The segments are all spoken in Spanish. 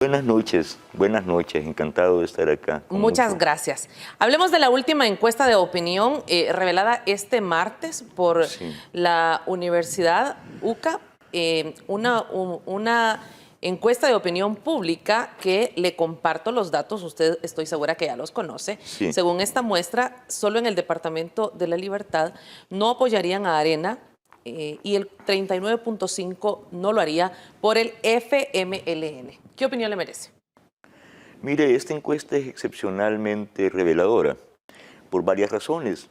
Buenas noches, encantado de estar acá. Muchas gracias. Hablemos de la última encuesta de opinión revelada este martes por la Universidad UCA, una encuesta de opinión pública que le comparto los datos, usted estoy segura que ya los conoce. Sí. Según esta muestra, solo en el Departamento de la Libertad no apoyarían a Arena y el 39.5% no lo haría por el FMLN. ¿Qué opinión le merece? Mire, esta encuesta es excepcionalmente reveladora por varias razones.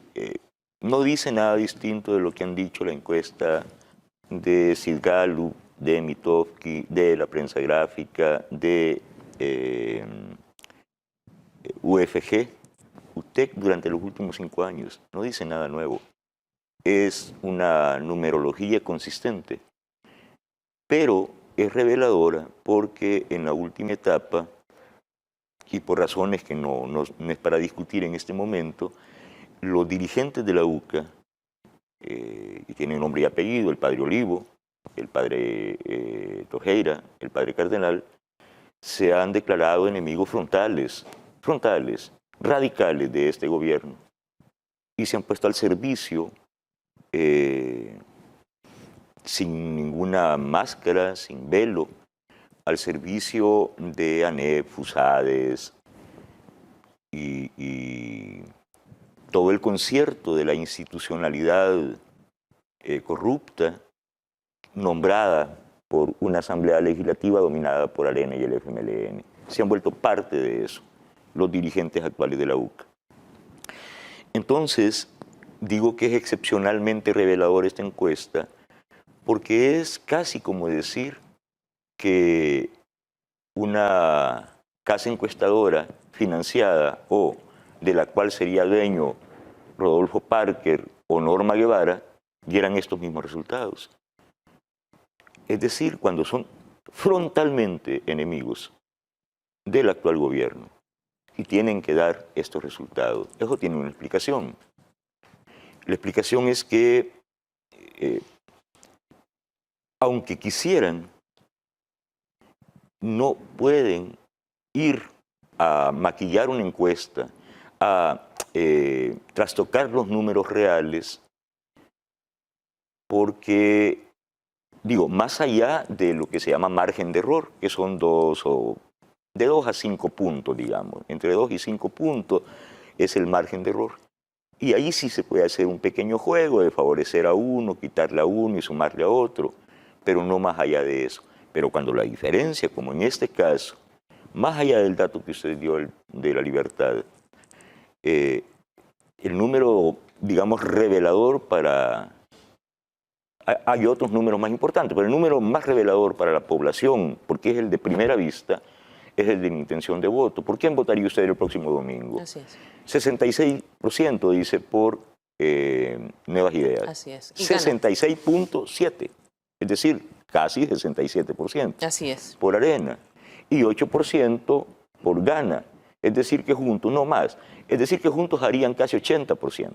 No dice nada distinto de lo que han dicho la encuesta de Sid Gallup, de Mitofsky, de la prensa gráfica, de UFG, UTEC durante los últimos 5 años. No dice nada nuevo. Es una numerología consistente, pero es reveladora porque en la última etapa, y por razones que no es para discutir en este momento, los dirigentes de la UCA, que tienen nombre y apellido, el padre Olivo, el padre Tojeira, el padre Cardenal, se han declarado enemigos frontales, radicales de este gobierno, y se han puesto al servicio sin ninguna máscara, sin velo, al servicio de ANEP, FUSADES y todo el concierto de la institucionalidad corrupta nombrada por una asamblea legislativa dominada por Arena y el FMLN. Se han vuelto parte de eso, los dirigentes actuales de la UCA. Entonces, digo que es excepcionalmente reveladora esta encuesta porque es casi como decir que una casa encuestadora financiada o de la cual sería dueño Rodolfo Parker o Norma Guevara dieran estos mismos resultados. Es decir, cuando son frontalmente enemigos del actual gobierno y tienen que dar estos resultados. Eso tiene una explicación. La explicación es que, aunque quisieran, no pueden ir a maquillar una encuesta, a trastocar los números reales, porque, digo, más allá de lo que se llama margen de error, que son de 2 a 5 puntos, digamos, entre 2 y 5 puntos es el margen de error. Y ahí sí se puede hacer un pequeño juego de favorecer a uno, quitarle a uno y sumarle a otro, pero no más allá de eso. Pero cuando la diferencia, como en este caso, más allá del dato que usted dio de la libertad, el número, digamos, revelador para... Hay otros números más importantes, pero el número más revelador para la población, porque es el de primera vista, es el de mi intención de voto. ¿Por quién votaría usted el próximo domingo? Así es. 66% dice por Nuevas Ideas. Así es. 66.7%, es decir, casi 67%. Así es. Por Arena. Y 8% por Gana. Es decir, que juntos, no más. Es decir, que juntos harían casi 80%.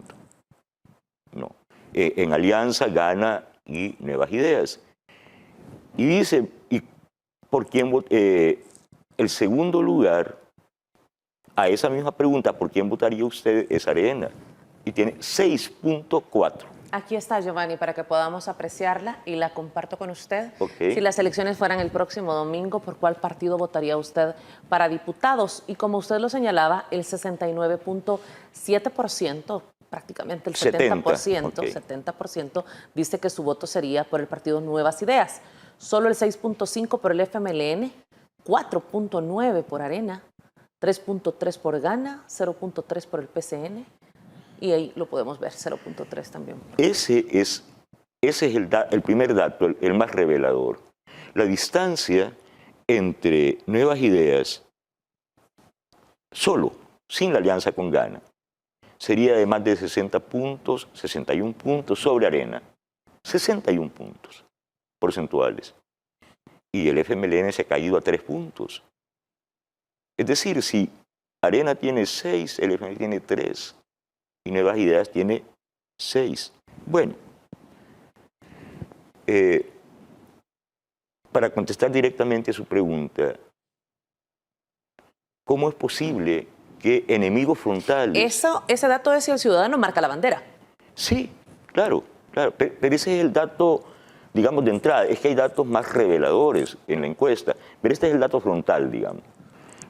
No. En alianza, Gana y Nuevas Ideas. Y dice, ¿y por quién el segundo lugar a esa misma pregunta, ¿por quién votaría usted? Es Arena. Y tiene 6.4%. Aquí está, Giovanni, para que podamos apreciarla y la comparto con usted. Okay. Si las elecciones fueran el próximo domingo, ¿por cuál partido votaría usted para diputados? Y como usted lo señalaba, el 69.7%, prácticamente el 70%, dice que su voto sería por el partido Nuevas Ideas. Solo el 6.5% por el FMLN, 4.9% por Arena, 3.3% por Gana, 0.3% por el PCN. Y ahí lo podemos ver, 0.3 también. Ese es el primer dato, el más revelador. La distancia entre Nuevas Ideas, solo, sin la alianza con Gana, sería de más de 60 puntos, 61 puntos sobre Arena. 61 puntos porcentuales. Y el FMLN se ha caído a 3 puntos. Es decir, si Arena tiene 6, el FMLN tiene 3. Y Nuevas Ideas tiene 6. Bueno, para contestar directamente a su pregunta, ¿cómo es posible que enemigos frontales... Ese dato es si el ciudadano marca la bandera. Sí, claro, claro. Pero ese es el dato, digamos, de entrada. Es que hay datos más reveladores en la encuesta, pero este es el dato frontal, digamos.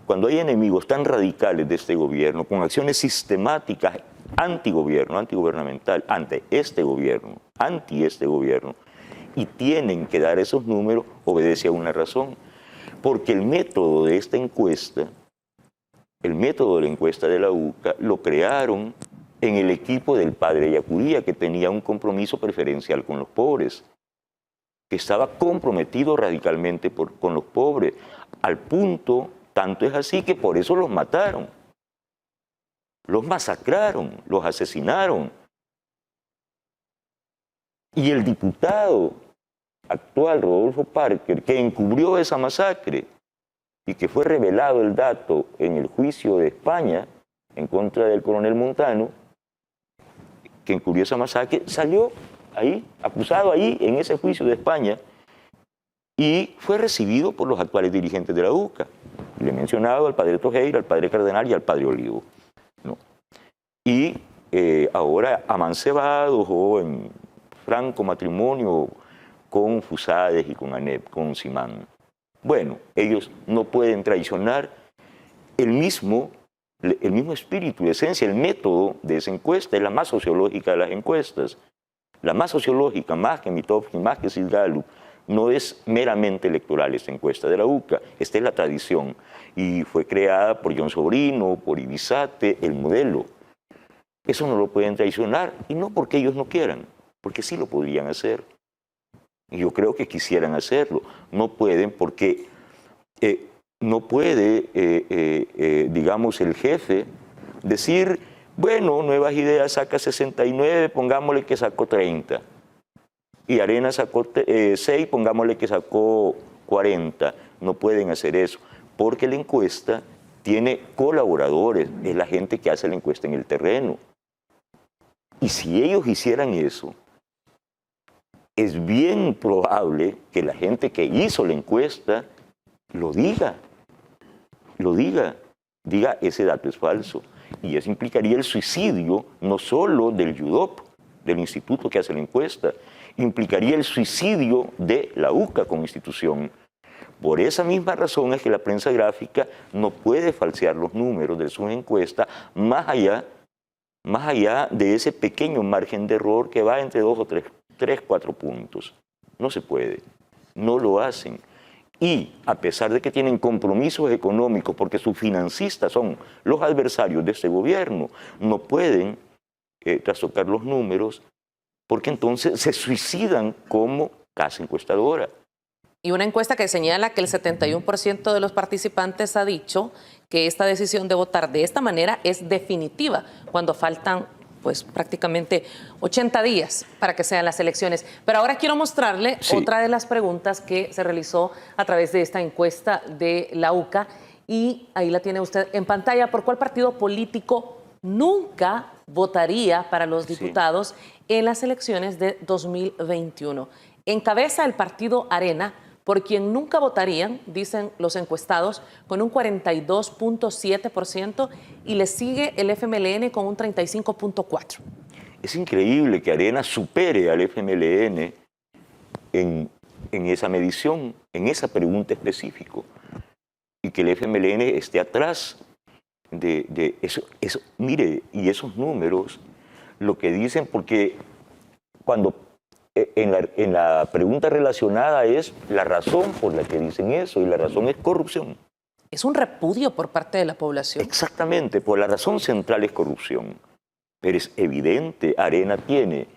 Cuando hay enemigos tan radicales de este gobierno, con acciones sistemáticas antigobierno, antigubernamental, anti este gobierno, y tienen que dar esos números, obedece a una razón. Porque el método de esta encuesta, el método de la encuesta de la UCA, lo crearon en el equipo del padre Yacuría, que tenía un compromiso preferencial con los pobres, que estaba comprometido radicalmente con los pobres, al punto, tanto es así que por eso los mataron, los masacraron, los asesinaron. Y el diputado actual, Rodolfo Parker, que encubrió esa masacre y que fue revelado el dato en el juicio de España en contra del coronel Montano, que encubrió esa masacre, salió ahí, acusado ahí en ese juicio de España, y fue recibido por los actuales dirigentes de la UCA. Le he mencionado al padre Tojeira, al padre Cardenal y al padre Olivo, ¿no? Y ahora amancebados o en franco matrimonio con Fusades y con ANEP, con Simán. Bueno, ellos no pueden traicionar el mismo espíritu, esencia, el método de esa encuesta, es la más sociológica de las encuestas. La más sociológica, más que Mitofsky, más que Sid Gallup, no es meramente electoral esta encuesta de la UCA, esta es la tradición. Y fue creada por John Sobrino, por Ibizate, el modelo. Eso no lo pueden traicionar, y no porque ellos no quieran, porque sí lo podrían hacer. Y yo creo que quisieran hacerlo. No pueden porque no puede, digamos, el jefe decir, bueno, Nuevas Ideas saca 69, pongámosle que sacó 30. Y Arena sacó 6, pongámosle que sacó 40. No pueden hacer eso, porque la encuesta tiene colaboradores, es la gente que hace la encuesta en el terreno. Y si ellos hicieran eso, es bien probable que la gente que hizo la encuesta diga, ese dato es falso. Y eso implicaría el suicidio no solo del YUDOP, del instituto que hace la encuesta, implicaría el suicidio de la UCA como institución. Por esa misma razón es que la prensa gráfica no puede falsear los números de sus encuestas más allá de ese pequeño margen de error que va entre 2 o 3, 4 puntos. No se puede, no lo hacen. Y a pesar de que tienen compromisos económicos, porque sus financistas son los adversarios de este gobierno, no pueden trastocar los números, porque entonces se suicidan como casa encuestadora. Y una encuesta que señala que el 71% de los participantes ha dicho que esta decisión de votar de esta manera es definitiva, cuando faltan pues prácticamente 80 días para que sean las elecciones. Pero ahora quiero mostrarle otra de las preguntas que se realizó a través de esta encuesta de la UCA, y ahí la tiene usted en pantalla. ¿Por cuál partido político nunca votaría para los diputados en las elecciones de 2021? Encabeza el partido Arena, por quien nunca votarían, dicen los encuestados, con un 42.7%, y le sigue el FMLN con un 35.4%. Es increíble que Arena supere al FMLN en esa medición, en esa pregunta específica, y que el FMLN esté atrás de eso. Mire, y esos números, lo que dicen, porque cuando en la pregunta relacionada es la razón por la que dicen eso, y la razón es corrupción. Es un repudio por parte de la población. Exactamente, pues la razón central es corrupción. Pero es evidente, Arena tiene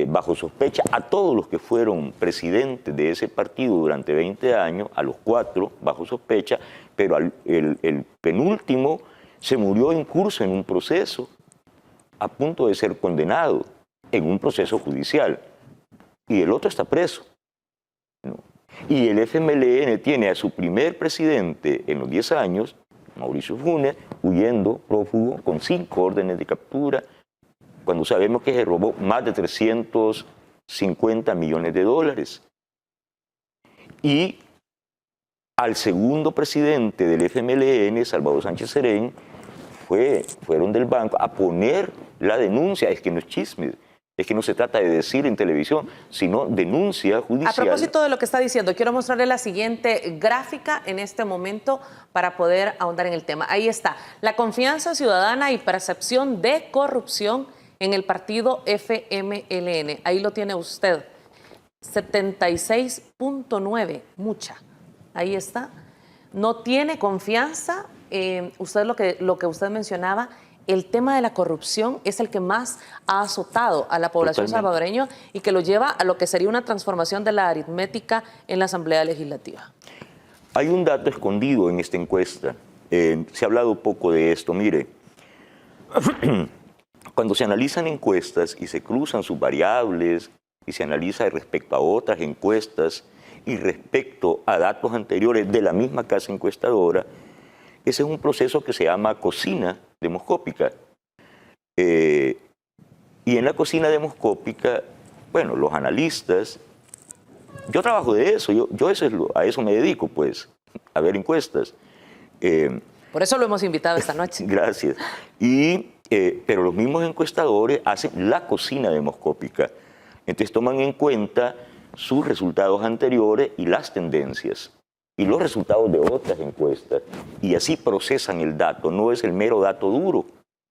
bajo sospecha a todos los que fueron presidentes de ese partido durante 20 años, a los 4 bajo sospecha, pero el penúltimo se murió en curso en un proceso, a punto de ser condenado en un proceso judicial. Y el otro está preso, ¿no? Y el FMLN tiene a su primer presidente en los 10 años, Mauricio Funes, huyendo, prófugo, con 5 órdenes de captura, cuando sabemos que se robó más de 350 millones de dólares. Y al segundo presidente del FMLN, Salvador Sánchez Serén, fueron del banco a poner la denuncia. Es que no es chisme, es que no se trata de decir en televisión, sino denuncia judicial. A propósito de lo que está diciendo, quiero mostrarle la siguiente gráfica en este momento para poder ahondar en el tema. Ahí está, la confianza ciudadana y percepción de corrupción en el partido FMLN. Ahí lo tiene usted, 76.9, mucha. Ahí está. No tiene confianza. Usted lo que usted mencionaba, el tema de la corrupción es el que más ha azotado a la población salvadoreña y que lo lleva a lo que sería una transformación de la aritmética en la Asamblea Legislativa. Hay un dato escondido en esta encuesta. Se ha hablado poco de esto. Mire, cuando se analizan encuestas y se cruzan sus variables y se analiza respecto a otras encuestas y respecto a datos anteriores de la misma casa encuestadora, ese es un proceso que se llama cocina demoscópica. Y en la cocina demoscópica, bueno, los analistas, yo trabajo de eso, yo a eso me dedico, pues, a ver encuestas. Por eso lo hemos invitado esta noche. Gracias. Pero los mismos encuestadores hacen la cocina demoscópica. Entonces toman en cuenta sus resultados anteriores y las tendencias y los resultados de otras encuestas, y así procesan el dato. No es el mero dato duro,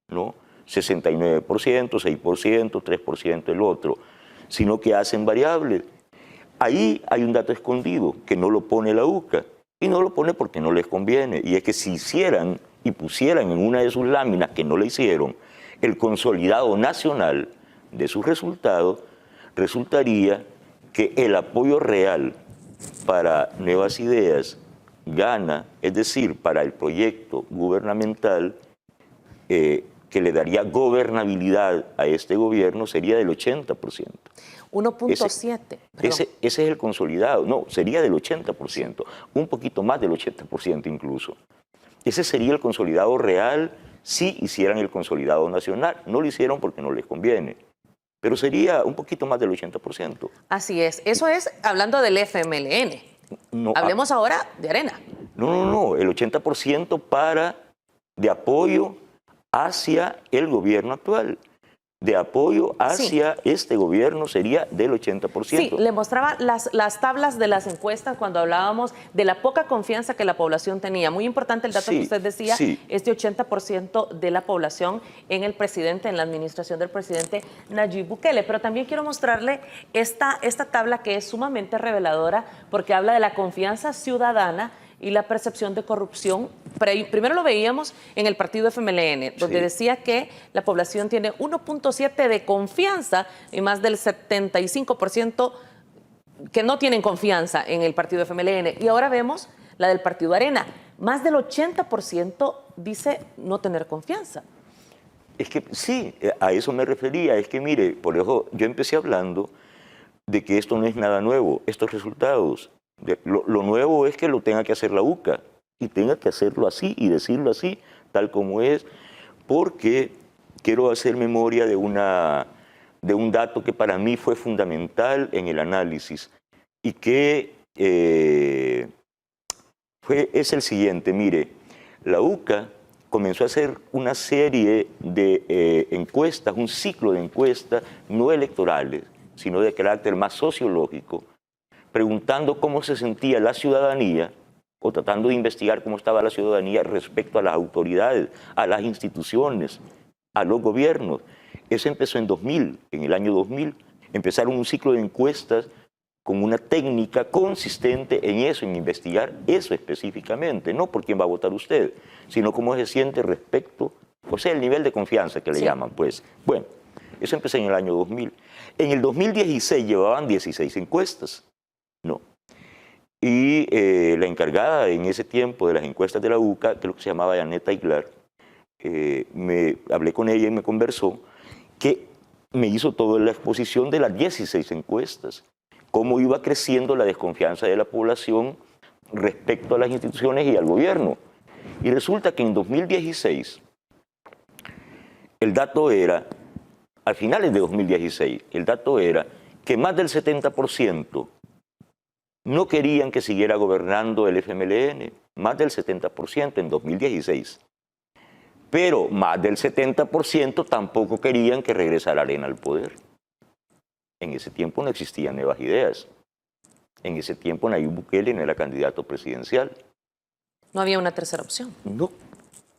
¿no? 69%, 6%, 3% el otro, sino que hacen variables. Ahí hay un dato escondido que no lo pone la UCA, y no lo pone porque no les conviene, y es que si hicieran y pusieran en una de sus láminas, que no le hicieron, el consolidado nacional de sus resultados, resultaría que el apoyo real para Nuevas Ideas gana, es decir, para el proyecto gubernamental que le daría gobernabilidad a este gobierno, sería del 80%. 1.7. Ese es el consolidado. No, sería del 80%, un poquito más del 80% incluso. Ese sería el consolidado real si hicieran el consolidado nacional. No lo hicieron porque no les conviene, pero sería un poquito más del 80%. Así es. Eso es hablando del FMLN. No, hablemos ahora de Arena. No. El 80% de apoyo hacia el gobierno actual. De apoyo hacia este gobierno sería del 80%. Sí, le mostraba las tablas de las encuestas cuando hablábamos de la poca confianza que la población tenía. Muy importante el dato que usted decía, este 80% de la población en el presidente, en la administración del presidente Nayib Bukele. Pero también quiero mostrarle esta tabla que es sumamente reveladora porque habla de la confianza ciudadana y la percepción de corrupción. Primero lo veíamos en el partido FMLN, donde decía que la población tiene 1.7 de confianza y más del 75% que no tienen confianza en el partido FMLN. Y ahora vemos la del partido Arena. Más del 80% dice no tener confianza. Es que sí, a eso me refería. Es que mire, por eso yo empecé hablando de que esto no es nada nuevo, estos resultados. Lo nuevo es que lo tenga que hacer la UCA y tenga que hacerlo así y decirlo así, tal como es, porque quiero hacer memoria de un dato que para mí fue fundamental en el análisis y que es el siguiente. Mire, la UCA comenzó a hacer una serie de encuestas, un ciclo de encuestas no electorales, sino de carácter más sociológico, preguntando cómo se sentía la ciudadanía o tratando de investigar cómo estaba la ciudadanía respecto a las autoridades, a las instituciones, a los gobiernos. Eso empezó en 2000, en el año 2000. Empezaron un ciclo de encuestas con una técnica consistente en eso, en investigar eso específicamente, no por quién va a votar usted, sino cómo se siente respecto, o sea, el nivel de confianza que le llaman, pues. Bueno, eso empezó en el año 2000. En el 2016 llevaban 16 encuestas. No. Y la encargada en ese tiempo de las encuestas de la UCA, creo que se llamaba Janet Aguilar, hablé con ella y me conversó que me hizo toda la exposición de las 16 encuestas, cómo iba creciendo la desconfianza de la población respecto a las instituciones y al gobierno. Y resulta que en 2016, el dato era, a finales de 2016, el dato era que más del 70% no querían que siguiera gobernando el FMLN, más del 70% en 2016. Pero más del 70% tampoco querían que regresara Arena al poder. En ese tiempo no existían nuevas ideas. En ese tiempo Nayib Bukele no era candidato presidencial. No había una tercera opción. No,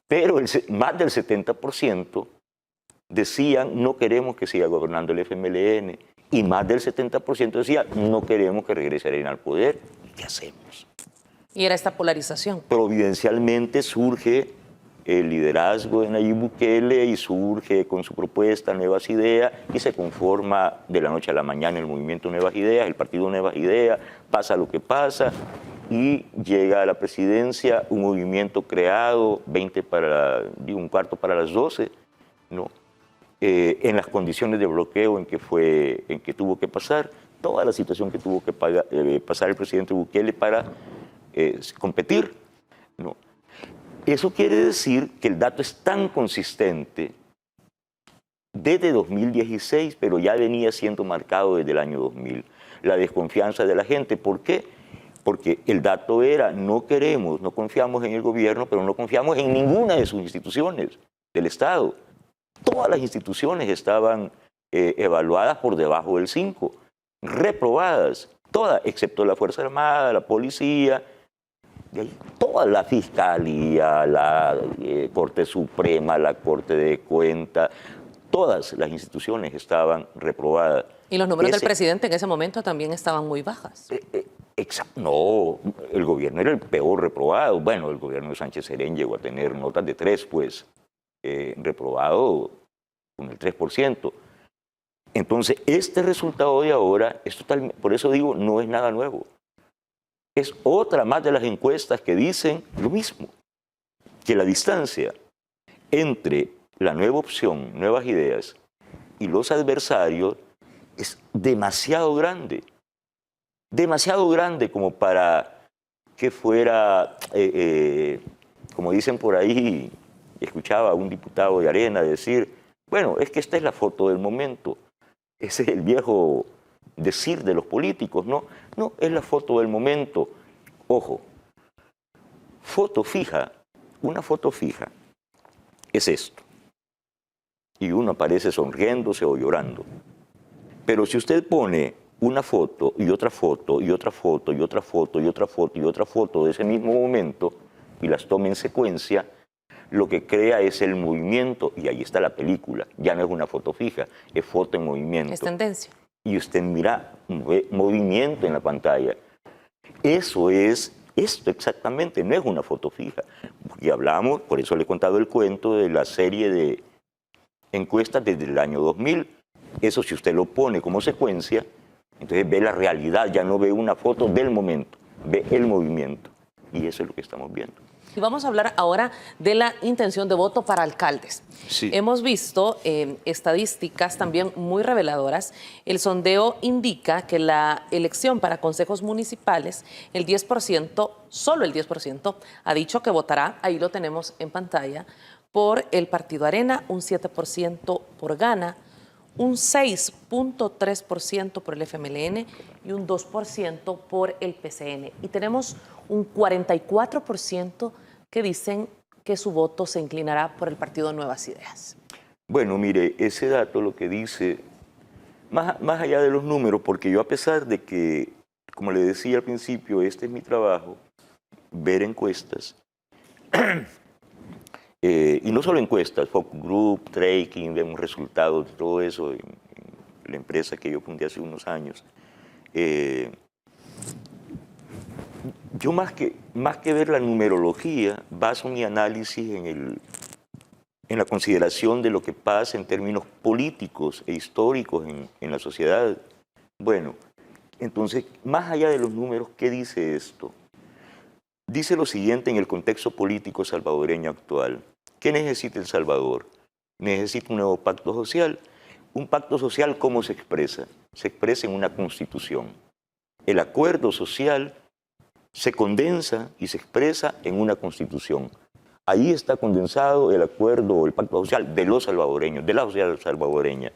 pero más del 70% decían no queremos que siga gobernando el FMLN y más del 70% decía no queremos que regrese Arena al poder. ¿Qué hacemos? Y era esta polarización. Providencialmente surge el liderazgo de Nayib Bukele y surge con su propuesta Nuevas Ideas y se conforma de la noche a la mañana el movimiento Nuevas Ideas, el partido Nuevas Ideas, pasa lo que pasa y llega a la presidencia un movimiento creado, 1 cuarto para las 12, ¿no? En las condiciones de bloqueo en que tuvo que pasar, toda la situación que tuvo que pasar el presidente Bukele para competir, ¿no? Eso quiere decir que el dato es tan consistente desde 2016, pero ya venía siendo marcado desde el año 2000. La desconfianza de la gente, ¿por qué? Porque el dato era, no confiamos en el gobierno, pero no confiamos en ninguna de sus instituciones del Estado. Todas las instituciones estaban evaluadas por debajo del 5, reprobadas, todas, excepto la Fuerza Armada, la Policía, toda la Fiscalía, la Corte Suprema, la Corte de Cuentas, todas las instituciones estaban reprobadas. Y los números del presidente en ese momento también estaban muy bajas. No, el gobierno era el peor reprobado. Bueno, el gobierno de Sánchez Serén llegó a tener notas de 3, pues, reprobado con el 3%. Entonces, este resultado de ahora es totalmente, por eso digo, no es nada nuevo. Es otra más de las encuestas que dicen lo mismo, que la distancia entre la nueva opción, Nuevas Ideas, y los adversarios es demasiado grande como para que fuera, como dicen por ahí, escuchaba a un diputado de Arena decir, bueno, es que esta es la foto del momento. Ese es el viejo decir de los políticos, ¿no? No, es la foto del momento. Ojo, foto fija, una foto fija es esto. Y uno aparece sonriéndose o llorando. Pero si usted pone una foto y otra foto y otra foto y otra foto y otra foto y otra foto de ese mismo momento y las toma en secuencia, lo que crea es el movimiento, y ahí está la película, ya no es una foto fija, es foto en movimiento. Es tendencia. Y usted mira movimiento en la pantalla. Eso es esto exactamente, no es una foto fija. Y hablamos, por eso le he contado el cuento de la serie de encuestas desde el año 2000. Eso si usted lo pone como secuencia, entonces ve la realidad, ya no ve una foto del momento, ve el movimiento. Y eso es lo que estamos viendo. Y vamos a hablar ahora de la intención de voto para alcaldes. Sí. Hemos visto estadísticas también muy reveladoras. El sondeo indica que la elección para consejos municipales, el 10%, solo el 10%, ha dicho que votará, ahí lo tenemos en pantalla, por el Partido Arena, un 7% por Gana, un 6.3% por el FMLN y un 2% por el PCN. Y tenemos un 44% que dicen que su voto se inclinará por el partido Nuevas Ideas. Bueno, mire, ese dato lo que dice, más allá de los números, porque yo a pesar de que, como le decía al principio, este es mi trabajo, ver encuestas, y no solo encuestas, focus group, tracking, vemos resultados de todo eso en la empresa que yo fundé hace unos años. Yo más que ver la numerología, baso mi análisis en la consideración de lo que pasa en términos políticos e históricos en la sociedad. Bueno, entonces, más allá de los números, ¿qué dice esto? Dice lo siguiente en el contexto político salvadoreño actual. ¿Qué necesita El Salvador? Necesita un nuevo pacto social. ¿Un pacto social cómo se expresa? Se expresa en una constitución. El acuerdo social se condensa y se expresa en una constitución. Ahí está condensado el acuerdo, el pacto social de los salvadoreños, de la sociedad salvadoreña,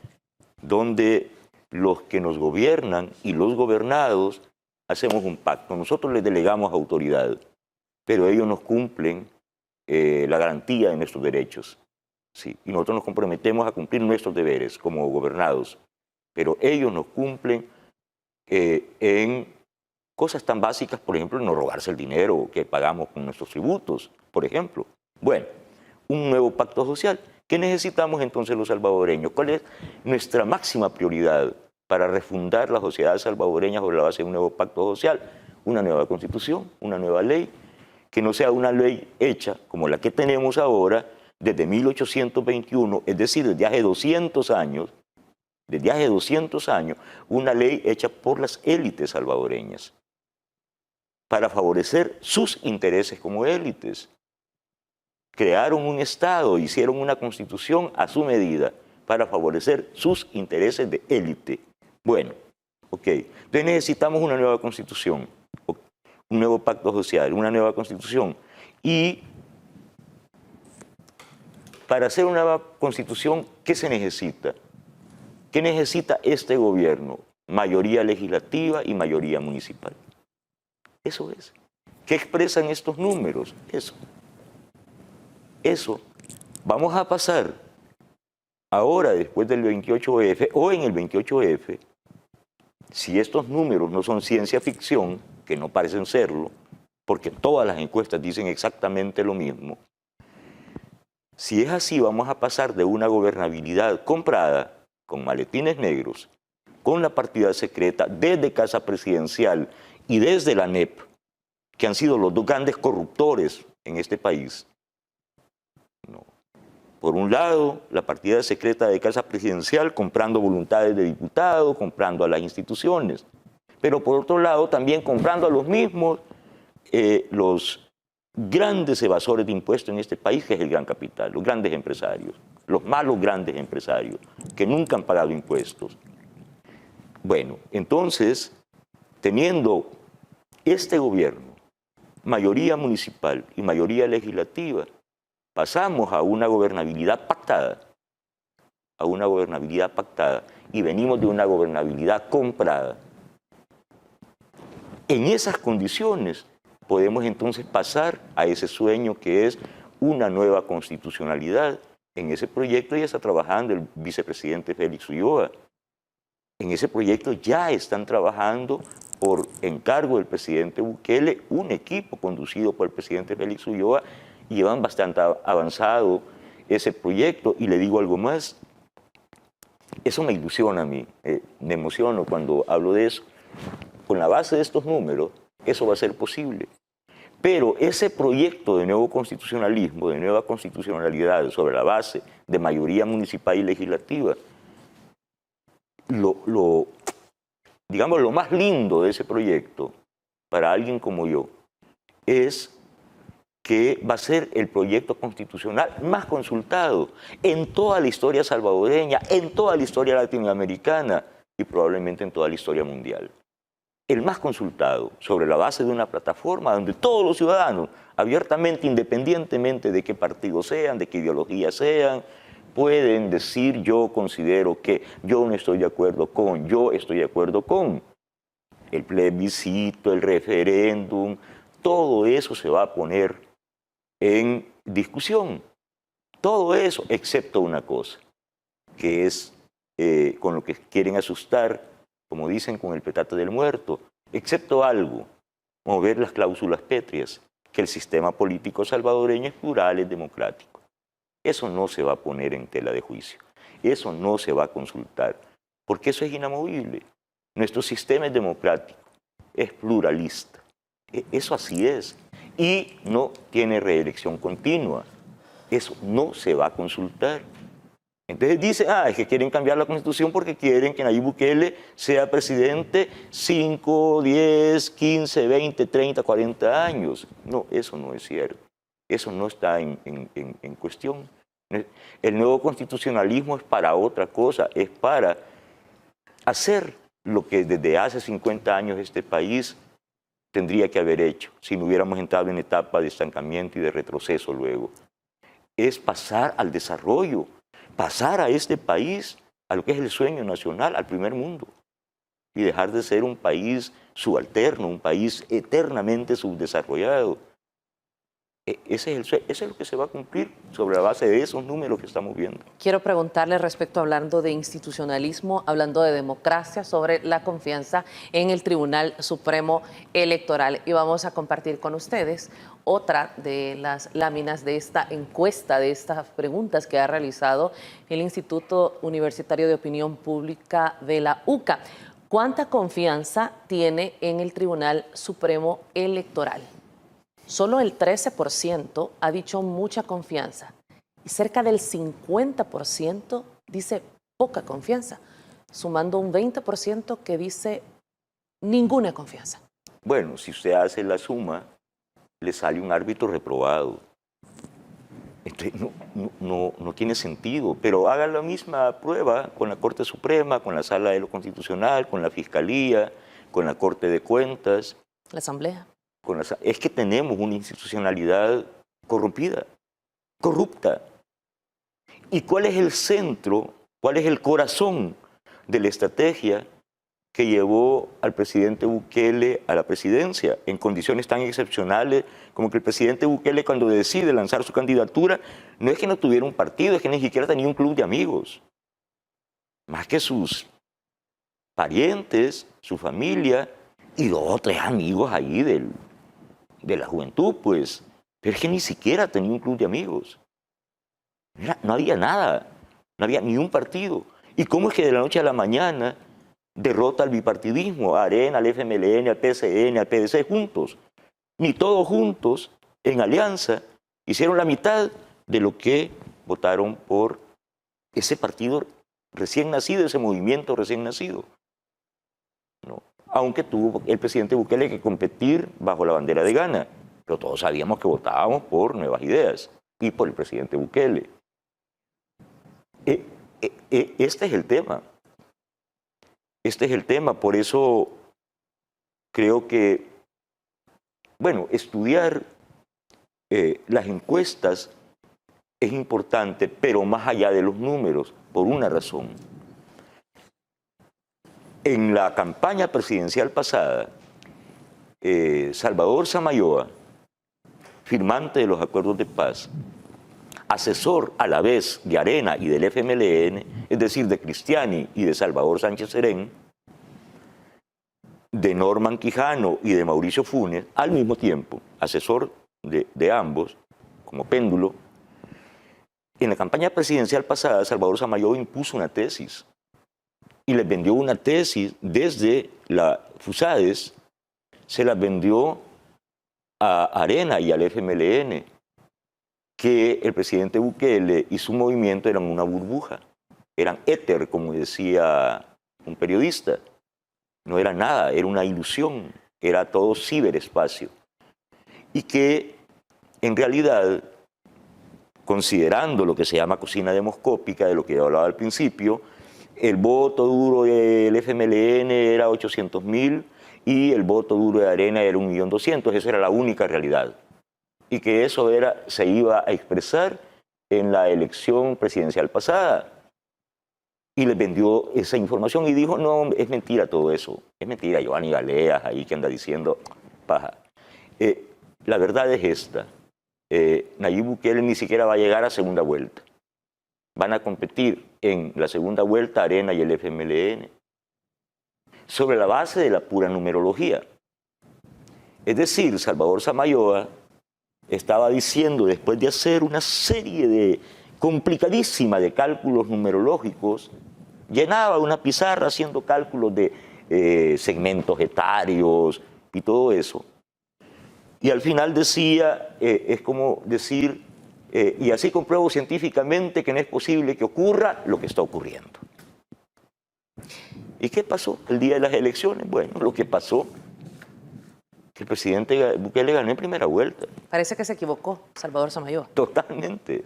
donde los que nos gobiernan y los gobernados hacemos un pacto. Nosotros les delegamos autoridad, pero ellos nos cumplen la garantía de nuestros derechos. Sí, y nosotros nos comprometemos a cumplir nuestros deberes como gobernados, pero ellos nos cumplen en cosas tan básicas, por ejemplo, no robarse el dinero que pagamos con nuestros tributos, por ejemplo. Bueno, un nuevo pacto social. ¿Qué necesitamos entonces los salvadoreños? ¿Cuál es nuestra máxima prioridad para refundar la sociedad salvadoreña sobre la base de un nuevo pacto social? Una nueva constitución, una nueva ley, que no sea una ley hecha como la que tenemos ahora desde 1821, es decir, desde hace 200 años, una ley hecha por las élites salvadoreñas para favorecer sus intereses como élites. Crearon un Estado, hicieron una constitución a su medida para favorecer sus intereses de élite. Bueno, ok, entonces necesitamos una nueva constitución, un nuevo pacto social, una nueva constitución. Y para hacer una nueva constitución, ¿qué se necesita? ¿Qué necesita este gobierno? Mayoría legislativa y mayoría municipal. Eso es. ¿Qué expresan estos números? Eso. Vamos a pasar ahora, después del 28F, o en el 28F, si estos números no son ciencia ficción, que no parecen serlo, porque todas las encuestas dicen exactamente lo mismo, si es así, vamos a pasar de una gobernabilidad comprada con maletines negros, con la partida secreta, desde Casa Presidencial y desde la ANEP, que han sido los dos grandes corruptores en este país. No. Por un lado, la partida secreta de Casa Presidencial comprando voluntades de diputados, comprando a las instituciones, pero por otro lado también comprando a los mismos, los grandes evasores de impuestos en este país, que es el gran capital, los grandes empresarios, los malos grandes empresarios, que nunca han pagado impuestos. Bueno, entonces, teniendo este gobierno, mayoría municipal y mayoría legislativa, pasamos a una gobernabilidad pactada, y venimos de una gobernabilidad comprada. En esas condiciones podemos entonces pasar a ese sueño que es una nueva constitucionalidad. En ese proyecto ya está trabajando el vicepresidente Félix Ulloa. En ese proyecto ya están trabajando por encargo del presidente Bukele un equipo conducido por el presidente Félix Ulloa y llevan bastante avanzado ese proyecto. Y le digo algo más, eso me ilusiona a mí, me emociono cuando hablo de eso. Con la base de estos números, eso va a ser posible. Pero ese proyecto de nuevo constitucionalismo, de nueva constitucionalidad sobre la base de mayoría municipal y legislativa, digamos, lo más lindo de ese proyecto, para alguien como yo, es que va a ser el proyecto constitucional más consultado en toda la historia salvadoreña, en toda la historia latinoamericana y probablemente en toda la historia mundial. El más consultado, sobre la base de una plataforma donde todos los ciudadanos, abiertamente, independientemente de qué partido sean, de qué ideología sean, pueden decir: yo considero que, yo no estoy de acuerdo con, yo estoy de acuerdo con. El plebiscito, el referéndum, todo eso se va a poner en discusión. Todo eso, excepto una cosa, que es con lo que quieren asustar, como dicen, con el petate del muerto, excepto algo, mover las cláusulas pétreas, que el sistema político salvadoreño es plural, es democrático. Eso no se va a poner en tela de juicio, eso no se va a consultar, porque eso es inamovible. Nuestro sistema es democrático, es pluralista, eso así es, y no tiene reelección continua, eso no se va a consultar. Entonces dice, es que quieren cambiar la Constitución porque quieren que Nayib Bukele sea presidente 5, 10, 15, 20, 30, 40 años. No, eso no es cierto. Eso no está en cuestión. El nuevo constitucionalismo es para otra cosa, es para hacer lo que desde hace 50 años este país tendría que haber hecho si no hubiéramos entrado en etapa de estancamiento y de retroceso luego. Es pasar al desarrollo, pasar a este país a lo que es el sueño nacional, al primer mundo, y dejar de ser un país subalterno, un país eternamente subdesarrollado. Eso es lo que se va a cumplir sobre la base de esos números que estamos viendo. Quiero preguntarle respecto, hablando de institucionalismo, hablando de democracia, sobre la confianza en el Tribunal Supremo Electoral. Y vamos a compartir con ustedes otra de las láminas de esta encuesta, de estas preguntas que ha realizado el Instituto Universitario de Opinión Pública de la UCA. ¿Cuánta confianza tiene en el Tribunal Supremo Electoral? Solo el 13% ha dicho mucha confianza y cerca del 50% dice poca confianza, sumando un 20% que dice ninguna confianza. Bueno, si usted hace la suma, le sale un árbitro reprobado. Entonces, no tiene sentido, pero haga la misma prueba con la Corte Suprema, con la Sala de lo Constitucional, con la Fiscalía, con la Corte de Cuentas. La Asamblea. Es que tenemos una institucionalidad corrompida, corrupta. ¿Y cuál es el centro, cuál es el corazón de la estrategia que llevó al presidente Bukele a la presidencia en condiciones tan excepcionales como que el presidente Bukele, cuando decide lanzar su candidatura, no es que no tuviera un partido, es que ni siquiera tenía un club de amigos? Más que sus parientes, su familia y 2 o 3 amigos ahí de la juventud, pues. Pero es que ni siquiera tenía un club de amigos. No había nada, no había ni un partido. ¿Y cómo es que de la noche a la mañana derrota al bipartidismo, a Arena, al FMLN, al PSN, al PDC juntos? Ni todos juntos, en alianza, hicieron la mitad de lo que votaron por ese partido recién nacido, ese movimiento recién nacido. ¿No? Aunque tuvo el presidente Bukele que competir bajo la bandera de Gana, pero todos sabíamos que votábamos por Nuevas Ideas y por el presidente Bukele. Este es el tema. Este es el tema, por eso creo que, bueno, estudiar las encuestas es importante, pero más allá de los números, por una razón. En la campaña presidencial pasada, Salvador Samayoa, firmante de los acuerdos de paz, asesor a la vez de Arena y del FMLN, es decir, de Cristiani y de Salvador Sánchez Serén, de Norman Quijano y de Mauricio Funes, al mismo tiempo, asesor de ambos, como péndulo. En la campaña presidencial pasada, Salvador Samayoa impuso una tesis y les vendió una tesis desde la FUSADES, se las vendió a Arena y al FMLN, que el presidente Bukele y su movimiento eran una burbuja, eran éter, como decía un periodista. No era nada, era una ilusión, era todo ciberespacio. Y que en realidad, considerando lo que se llama cocina demoscópica, de lo que yo hablaba al principio, el voto duro del FMLN era 800.000 y el voto duro de Arena era 1.200.000, esa era la única realidad. Y que eso se iba a expresar en la elección presidencial pasada. Y les vendió esa información y dijo, no, es mentira todo eso. Es mentira, Giovanni Galeas ahí que anda diciendo paja. La verdad es esta. Nayib Bukele ni siquiera va a llegar a segunda vuelta. Van a competir en la segunda vuelta Arena y el FMLN. Sobre la base de la pura numerología. Es decir, Salvador Samayoa estaba diciendo, después de hacer una serie complicadísima de cálculos numerológicos, llenaba una pizarra haciendo cálculos de segmentos etarios y todo eso. Y al final decía, es como decir, y así compruebo científicamente que no es posible que ocurra lo que está ocurriendo. ¿Y qué pasó el día de las elecciones? Bueno, lo que pasó, que el presidente Bukele ganó en primera vuelta. Parece que se equivocó Salvador Samayoa. Totalmente.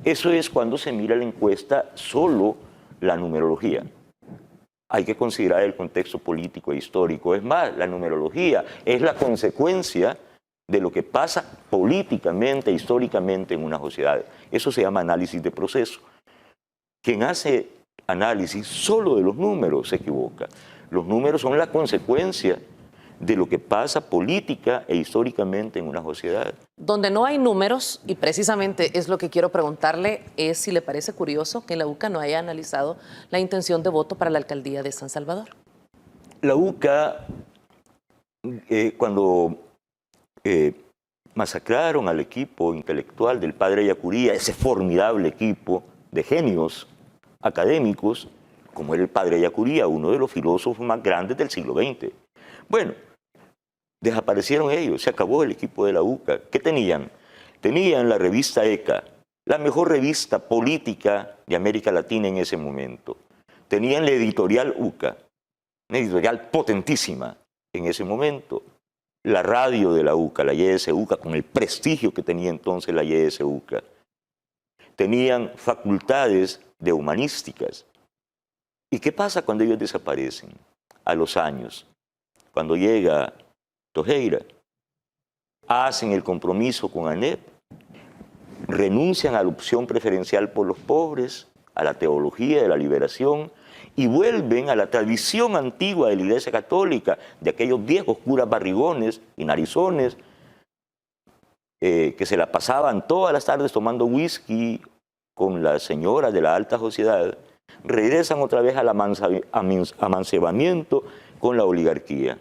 Eso es cuando se mira la encuesta solo la numerología. Hay que considerar el contexto político e histórico. Es más, la numerología es la consecuencia de lo que pasa políticamente, históricamente en una sociedad. Eso se llama análisis de proceso. Quien hace análisis solo de los números se equivoca. Los números son la consecuencia de lo que pasa política e históricamente en una sociedad. Donde no hay números, y precisamente es lo que quiero preguntarle, es si le parece curioso que la UCA no haya analizado la intención de voto para la alcaldía de San Salvador. La UCA, cuando masacraron al equipo intelectual del padre Ayacuría, ese formidable equipo de genios académicos, como era el padre Ayacuría, uno de los filósofos más grandes del siglo XX. Bueno, desaparecieron ellos, se acabó el equipo de la UCA. ¿Qué tenían? Tenían la revista ECA, la mejor revista política de América Latina en ese momento. Tenían la editorial UCA, una editorial potentísima en ese momento. La radio de la UCA, la YS-UCA, con el prestigio que tenía entonces la YS-UCA. Tenían facultades de humanísticas. ¿Y qué pasa cuando ellos desaparecen? A los años, cuando llega Tojeira, hacen el compromiso con ANEP, renuncian a la opción preferencial por los pobres, a la teología de la liberación, y vuelven a la tradición antigua de la Iglesia Católica, de aquellos viejos curas barrigones y narizones, que se la pasaban todas las tardes tomando whisky con las señoras de la alta sociedad, regresan otra vez al amancebamiento con la oligarquía,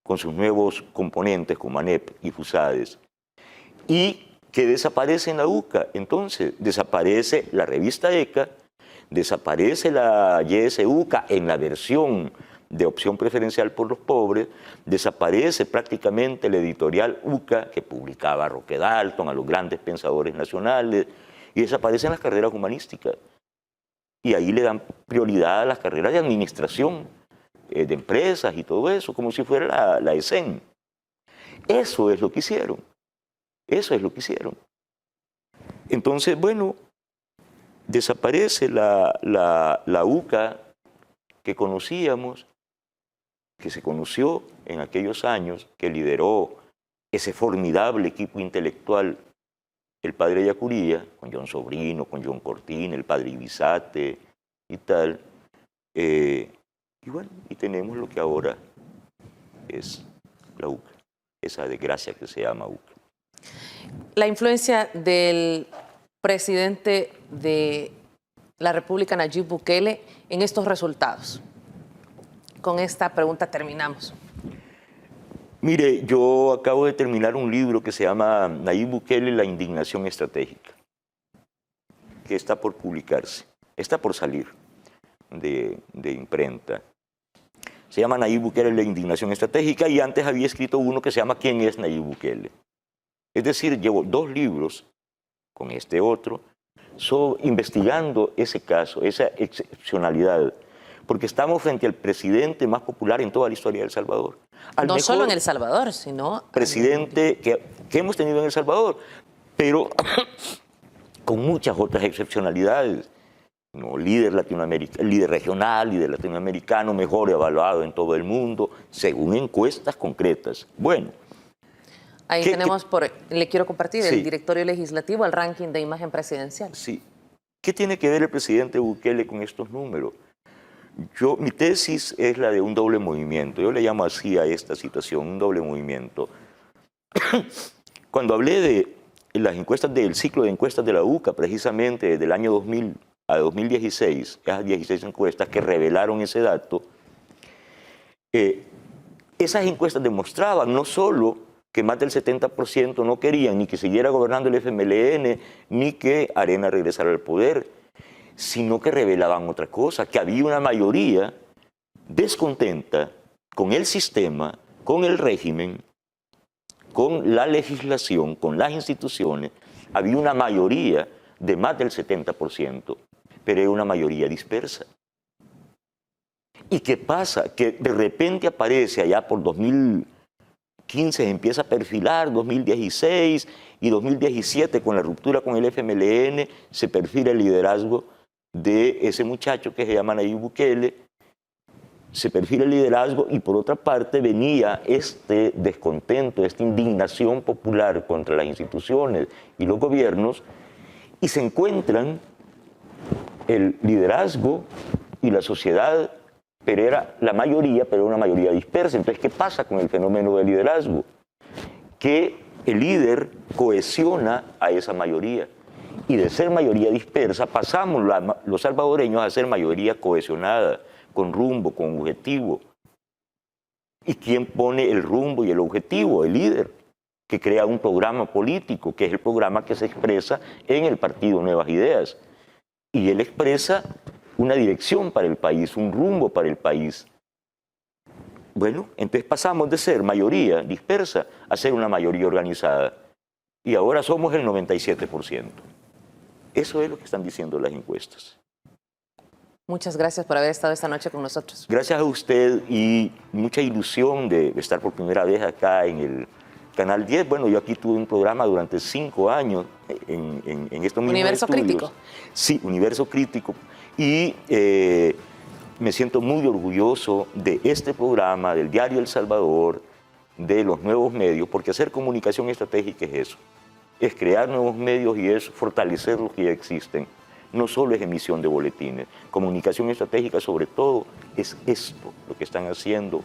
con sus nuevos componentes como ANEP y FUSADES, y que desaparece en la UCA. Entonces, desaparece la revista ECA, desaparece la YS-UCA en la versión de opción preferencial por los pobres, desaparece prácticamente la editorial UCA, que publicaba a Roque Dalton, a los grandes pensadores nacionales, y desaparecen las carreras humanísticas. Y ahí le dan prioridad a las carreras de administración, de empresas y todo eso, como si fuera la ESEN. Eso es lo que hicieron. Eso es lo que hicieron. Entonces, bueno, desaparece la UCA que conocíamos, que se conoció en aquellos años, que lideró ese formidable equipo intelectual, el padre Ayacuría, con John Sobrino, con John Cortina, el padre Ibizate y tal. Y bueno, y tenemos lo que ahora es la UCA, esa desgracia que se llama UCA. La influencia del presidente de la República, Nayib Bukele, en estos resultados. Con esta pregunta terminamos. Mire, yo acabo de terminar un libro que se llama Nayib Bukele, la indignación estratégica, que está por publicarse, está por salir de imprenta. Se llama Nayib Bukele, la indignación estratégica, y antes había escrito uno que se llama ¿Quién es Nayib Bukele? Es decir, llevo 2 libros con este otro, investigando ese caso, esa excepcionalidad, porque estamos frente al presidente más popular en toda la historia de El Salvador. No solo en El Salvador, sino... Presidente que hemos tenido en El Salvador, pero con muchas otras excepcionalidades. ¿No? Líder regional, líder latinoamericano, mejor evaluado en todo el mundo, según encuestas concretas. Bueno. Ahí tenemos, le quiero compartir, sí, el directorio legislativo, el ranking de imagen presidencial. Sí. ¿Qué tiene que ver el presidente Bukele con estos números? Mi tesis es la de un doble movimiento. Yo le llamo así a esta situación, un doble movimiento. Cuando hablé de las encuestas del ciclo de encuestas de la UCA, precisamente desde el año 2000 a 2016, esas 16 encuestas que revelaron ese dato, esas encuestas demostraban no solo que más del 70% no querían ni que siguiera gobernando el FMLN, ni que Arena regresara al poder, sino que revelaban otra cosa, que había una mayoría descontenta con el sistema, con el régimen, con la legislación, con las instituciones. Había una mayoría de más del 70%, pero era una mayoría dispersa. ¿Y qué pasa? Que de repente aparece allá por 2015, empieza a perfilar, 2016 y 2017 con la ruptura con el FMLN, se perfila el liderazgo de ese muchacho que se llama Nayib Bukele, se perfila el liderazgo y por otra parte venía este descontento, esta indignación popular contra las instituciones y los gobiernos y se encuentran el liderazgo y la sociedad, pero era la mayoría, pero una mayoría dispersa. Entonces, ¿qué pasa con el fenómeno del liderazgo? Que el líder cohesiona a esa mayoría. Y de ser mayoría dispersa, pasamos los salvadoreños a ser mayoría cohesionada, con rumbo, con objetivo. ¿Y quién pone el rumbo y el objetivo? El líder, que crea un programa político, que es el programa que se expresa en el partido Nuevas Ideas. Y él expresa una dirección para el país, un rumbo para el país. Bueno, entonces pasamos de ser mayoría dispersa a ser una mayoría organizada. Y ahora somos el 97%. Eso es lo que están diciendo las encuestas. Muchas gracias por haber estado esta noche con nosotros. Gracias a usted y mucha ilusión de estar por primera vez acá en el Canal 10. Bueno, yo aquí tuve un programa durante 5 años en estos mismos Universo estudios. Crítico. Sí, Universo Crítico. Y me siento muy orgulloso de este programa, del Diario El Salvador, de los nuevos medios, porque hacer comunicación estratégica es eso. Es crear nuevos medios y es fortalecer los que ya existen. No solo es emisión de boletines. Comunicación estratégica, sobre todo, es esto, lo que están haciendo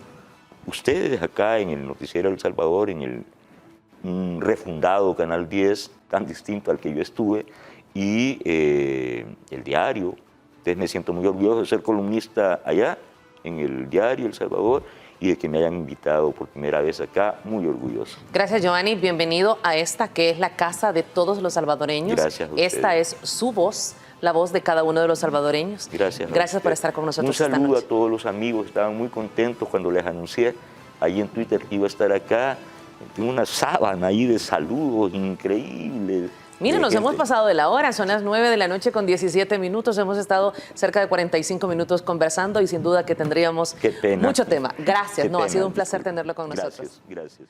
ustedes acá en el Noticiero El Salvador, en el refundado Canal 10, tan distinto al que yo estuve, y el diario. Entonces me siento muy orgulloso de ser columnista allá, en el Diario El Salvador, y de que me hayan invitado por primera vez acá, muy orgulloso. Gracias, Giovanni. Bienvenido a esta que es la casa de todos los salvadoreños. Gracias a usted. Esta es su voz, la voz de cada uno de los salvadoreños. Gracias por estar con nosotros esta noche. Un saludo a todos los amigos, estaban muy contentos cuando les anuncié ahí en Twitter que iba a estar acá. Tengo una sábana ahí de saludos increíbles. Mira, nos hemos pasado de la hora, son las 9 de la noche con 17 minutos, hemos estado cerca de 45 minutos conversando y sin duda que tendríamos mucho tema. Gracias, ha sido un placer tenerlo con nosotros. Gracias.